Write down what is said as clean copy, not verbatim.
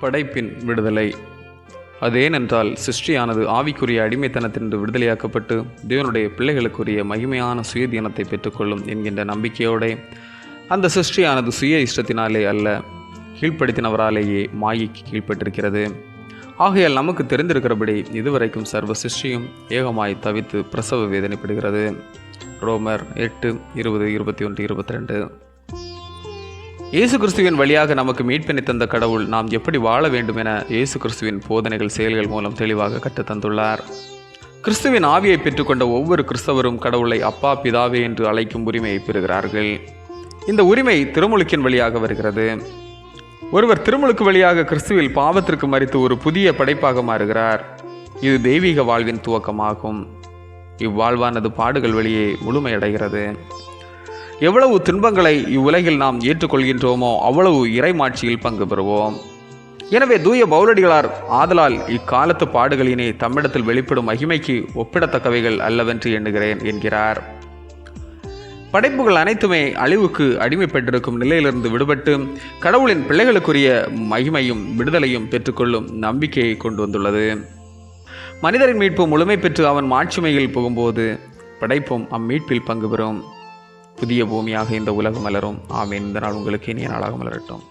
படைப்பின் விடுதலை. அதேனென்றால் சிருஷ்டியானது ஆவிக்குரிய அடிமைத்தனத்திலிருந்து விடுதலையாக்கப்பட்டு தேவனுடைய பிள்ளைகளுக்குரிய மகிமையான சுயதீனத்தை பெற்றுக்கொள்ளும் என்கின்ற நம்பிக்கையோடு அந்த சிருஷ்டியானது சுய இஷ்டத்தினாலே அல்ல, கீழ்ப்படுத்தினவராலேயே மாயைக்கு கீழ்ப்பட்டிருக்கிறது. ஆகையால் நமக்கு தெரிந்திருக்கிறபடி இதுவரைக்கும் சர்வ சிருஷ்டியும் ஏகமாய் தவித்து பிரசவ வேதனைப்படுகிறது. ரோமர் 8:20-21-22. இயேசு கிறிஸ்துவின் வழியாக நமக்கு மீட்பினை தந்த கடவுள் நாம் எப்படி வாழ வேண்டும் என இயேசு கிறிஸ்துவின் போதனைகள் செயல்கள் மூலம் தெளிவாக கற்றுத்தந்துள்ளார். கிறிஸ்துவின் ஆவியை பெற்றுக்கொண்ட ஒவ்வொரு கிறிஸ்தவரும் கடவுளை அப்பா பிதாவே என்று அழைக்கும் உரிமையை பெறுகிறார்கள். இந்த உரிமை திருமுழுக்கின் வழியாக வருகிறது. ஒருவர் திருமுழுக்கு வழியாக கிறிஸ்துவில் பாவத்திற்கு மரித்து ஒரு புதிய படைப்பாக மாறுகிறார். இது தெய்வீக வாழ்வின் துவக்கமாகும். இவ்வாழ்வானது பாடுகள் வழியே முழுமையடைகிறது. எவ்வளவு துன்பங்களை இவ்வுலகில் நாம் ஏற்றுக்கொள்கின்றோமோ அவ்வளவு இறைமாட்சியில் பங்கு பெறுவோம். எனவே தூய பவுலடிகளார் ஆதலால் இக்காலத்து பாடுகளினே தம்மிடத்தில் வெளிப்படும் மகிமைக்கு ஒப்பிடத்தக்கவைகள் அல்லவென்று எண்ணுகிறேன் என்கிறார். படைப்புகள் அனைத்துமே அழிவுக்கு அடிமைப்பட்டிருக்கும் நிலையிலிருந்து விடுபட்டு கடவுளின் பிள்ளைகளுக்குரிய மகிமையும் விடுதலையும் பெற்றுக்கொள்ளும் நம்பிக்கையை கொண்டு வந்துள்ளது. மனிதரின் மீட்பு முழுமை பெற்று அவன் மாட்சிமையில் புகும்போது படைப்பும் அம்மீட்பில் பங்கு பெறும். புதிய பூமியாக இந்த உலகம் மலரும். ஆமீன். இந்த நாள் உங்களுக்கு இனிய நாளாக மலரட்டும்.